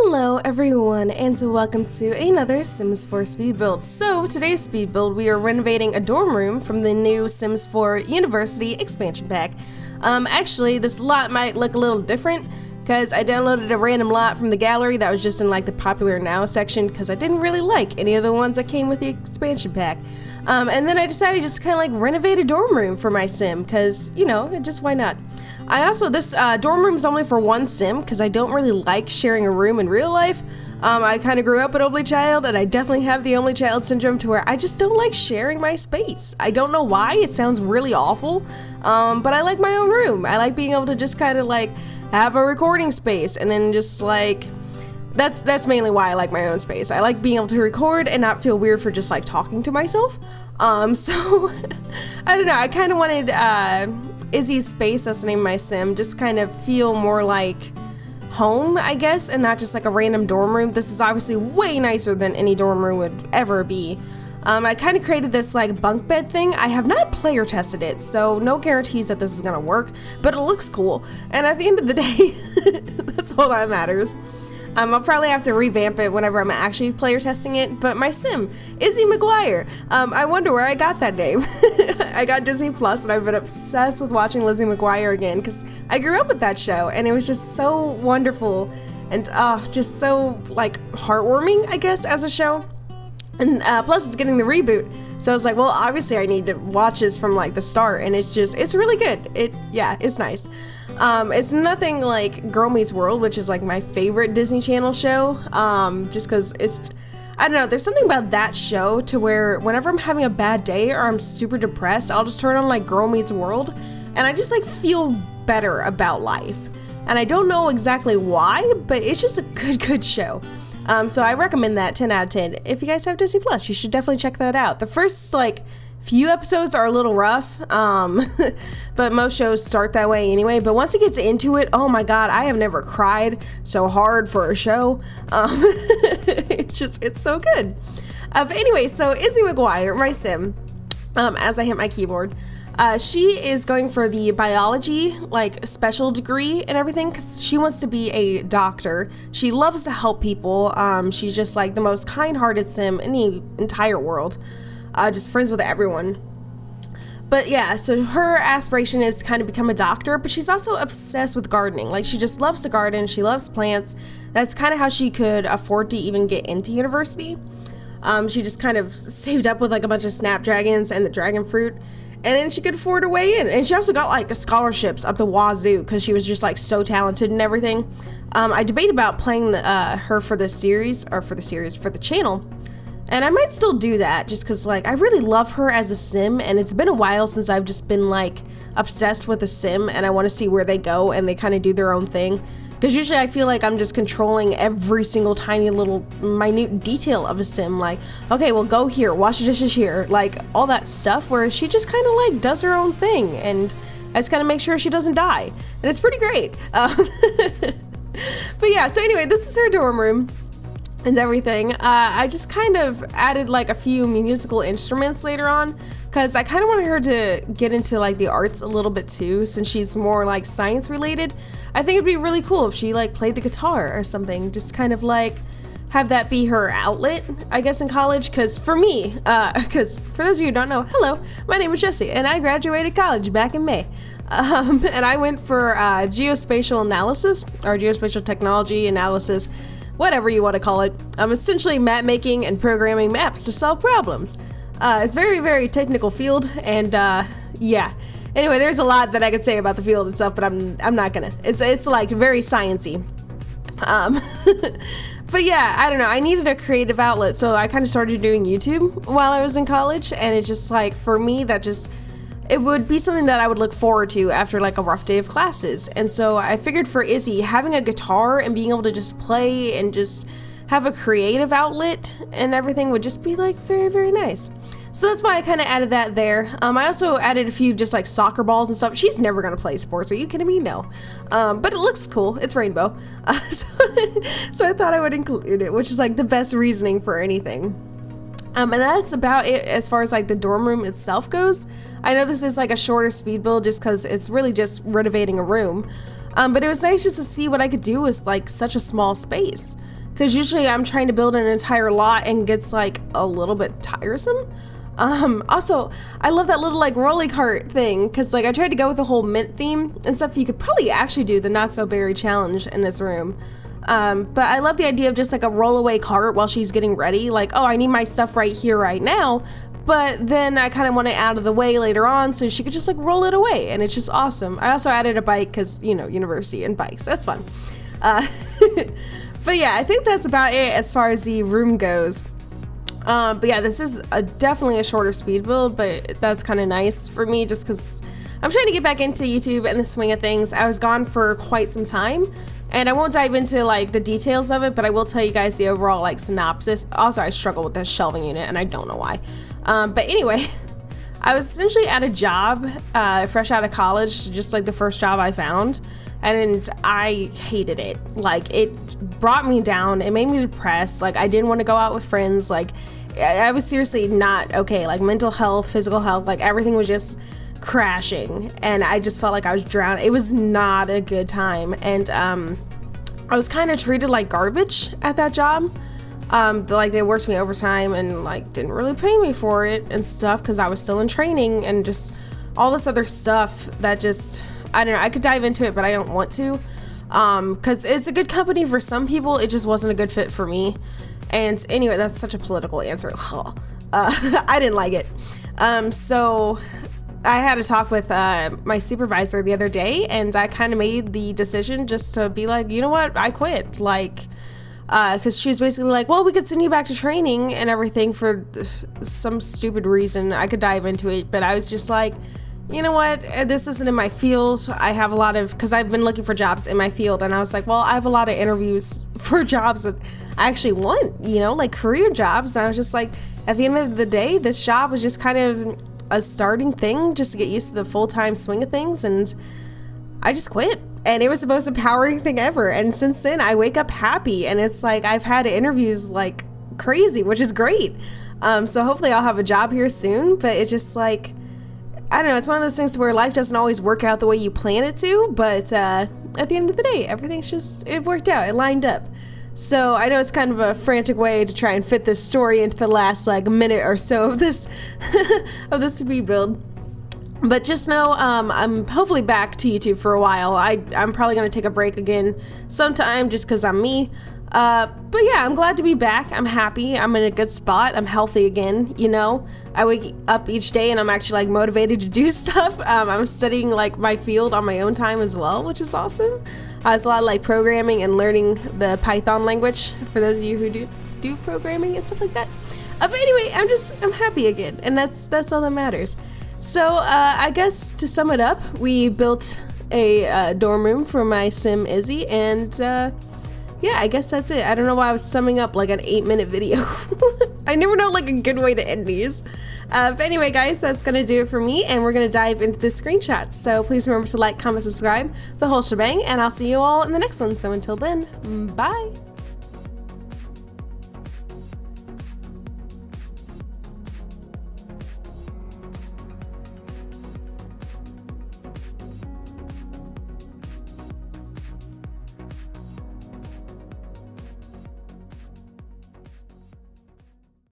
Hello everyone, and welcome to another Sims 4 speed build. So today's speed build, we are renovating a dorm room from the new Sims 4 University expansion pack. Actually, this lot might look a little different because I downloaded a random lot from the gallery that was just in like the popular now section because I didn't really like any of the ones that came with the expansion pack. And then I decided to just kind of like renovate a dorm room for my sim because, you know, just why not? This dorm room is only for one sim because I don't really like sharing a room in real life. I kind of grew up an only child, and I definitely have the only child syndrome to where I just don't like sharing my space. I don't know why, it sounds really awful, but I like my own room. I like being able to just kind of like have a recording space and then just like, that's mainly why I like my own space. I like being able to record and not feel weird for just like talking to myself. So I don't know, I kind of wanted Izzy's space, that's the name of my sim, just kind of feel more like home, I guess, and not just like a random dorm room. This is obviously way nicer than any dorm room would ever be. I kind of created this like bunk bed thing. I have not player tested it, so no guarantees that this is gonna work, but it looks cool, and at the end of the day, that's all that matters. I'll probably have to revamp it whenever I'm actually player testing it, but my sim, Izzy McGuire, I wonder where I got that name. I got Disney Plus and I've been obsessed with watching Lizzie McGuire again because I grew up with that show and it was just so wonderful and just so like heartwarming, I guess, as a show. And plus it's getting the reboot, so I was like, well, obviously I need to watch this from like the start, and it's really good. It's nice. It's nothing like Girl Meets World, which is like my favorite Disney Channel show, just because I don't know, there's something about that show to where whenever I'm having a bad day or I'm super depressed, I'll just turn on like Girl Meets World, and I just like feel better about life. And I don't know exactly why, but it's just a good show. So I recommend that 10 out of 10. If you guys have Disney Plus, you should definitely check that out. The first like few episodes are a little rough, but most shows start that way anyway. But once it gets into it, oh my god, I have never cried so hard for a show. It's so good. But anyway, so Izzy McGuire, my sim, as I hit my keyboard, she is going for the biology like special degree and everything because she wants to be a doctor. She loves to help people. She's just like the most kind-hearted sim in the entire world. Just friends with everyone. But yeah, so her aspiration is to kind of become a doctor, but she's also obsessed with gardening. Like, she just loves to garden, she loves plants. That's kind of how she could afford to even get into university. She just kind of saved up with like a bunch of snapdragons and the dragon fruit, and then she could afford her way in. And she also got like scholarships up the wazoo because she was just like so talented and everything. I debate about playing her for the channel. And I might still do that just because like I really love her as a sim, and it's been a while since I've just been like obsessed with a sim and I want to see where they go and they kind of do their own thing. Because usually I feel like I'm just controlling every single tiny little minute detail of a sim, like, okay, well, go here, wash the dishes here, like all that stuff, where she just kind of like does her own thing and I just kind of make sure she doesn't die. And it's pretty great. But yeah, so anyway, this is her dorm room and everything. I just kind of added like a few musical instruments later on because I kind of wanted her to get into like the arts a little bit too, since she's more like science related. I think it'd be really cool if she like played the guitar or something, just kind of like have that be her outlet, I guess, in college. Because for me, because for those of you who don't know, hello, my name is Jessie and I graduated college back in May. And I went for geospatial analysis or geospatial technology analysis, whatever you want to call it. Essentially map making and programming maps to solve problems. It's very, very technical field, and yeah. Anyway, there's a lot that I could say about the field itself, but I'm not gonna. It's like very sciencey. But yeah, I don't know. I needed a creative outlet, so I kind of started doing YouTube while I was in college, and it's just like, for me, it would be something that I would look forward to after like a rough day of classes. And so I figured for Izzy, having a guitar and being able to just play and just have a creative outlet and everything would just be like very, very nice. So that's why I kind of added that there. I also added a few just like soccer balls and stuff. She's never gonna play sports, are you kidding me? No. But it looks cool, it's rainbow. So I thought I would include it, which is like the best reasoning for anything. And that's about it as far as like the dorm room itself goes. I know this is like a shorter speed build just because it's really just renovating a room. But it was nice just to see what I could do with like such a small space. Because usually I'm trying to build an entire lot and gets like a little bit tiresome. Also, I love that little like rolly cart thing, because like I tried to go with the whole mint theme and stuff. You could probably actually do the not so berry challenge in this room. But I love the idea of just like a rollaway cart while she's getting ready. Like, oh, I need my stuff right here, right now. But then I kind of want it out of the way later on so she could just like roll it away. And it's just awesome. I also added a bike because, you know, university and bikes. That's fun. But yeah, I think that's about it as far as the room goes. But yeah, this is definitely a shorter speed build, but that's kind of nice for me just because I'm trying to get back into YouTube and the swing of things. I was gone for quite some time, and I won't dive into like the details of it, but I will tell you guys the overall like synopsis. Also, I struggle with this shelving unit, and I don't know why. But anyway, I was essentially at a job fresh out of college, just like the first job I found, and I hated it. Like, it brought me down. It made me depressed. Like, I didn't want to go out with friends. Like, I was seriously not okay. Like, mental health, physical health, like everything was just crashing, and I just felt like I was drowning. It was not a good time, and I was kind of treated like garbage at that job. Like, they worked me overtime and like didn't really pay me for it and stuff because I was still in training and just all this other stuff that just, I don't know, I could dive into it, but I don't want to, because it's a good company for some people. It just wasn't a good fit for me. And anyway, that's such a political answer. I didn't like it. So I had a talk with my supervisor the other day, and I kind of made the decision just to be like, you know what, I quit. Like, because she was basically like, well, we could send you back to training and everything for some stupid reason. I could dive into it, but I was just like, you know what, this isn't in my field. I have a lot of, because I've been looking for jobs in my field, and I was like, well, I have a lot of interviews for jobs that I actually want, you know, like career jobs. And I was just like, at the end of the day, this job was just kind of a starting thing just to get used to the full-time swing of things, and I just quit. And it was the most empowering thing ever. And since then, I wake up happy, and it's like I've had interviews like crazy, which is great. So hopefully I'll have a job here soon, but it's just like, I don't know, it's one of those things where life doesn't always work out the way you plan it to, but at the end of the day, everyth's just, it worked out, it lined up. So I know it's kind of a frantic way to try and fit this story into the last like minute or so of this of this speed build. But just know, I'm hopefully back to YouTube for a while. I'm probably going to take a break again sometime just because I'm me. But yeah, I'm glad to be back. I'm happy. I'm in a good spot. I'm healthy again, you know. I wake up each day and I'm actually like motivated to do stuff. I'm studying like my field on my own time as well, which is awesome. It's a lot of like programming and learning the Python language for those of you who do programming and stuff like that. But anyway, I'm happy again, and that's all that matters. So I guess to sum it up, we built a dorm room for my sim Izzy, and yeah, I guess that's it. I don't know why I was summing up like an 8-minute video. I never know like a good way to end these. But anyway, guys, that's gonna do it for me, and we're gonna dive into the screenshots. So please remember to like, comment, subscribe, the whole shebang, and I'll see you all in the next one. So until then, bye.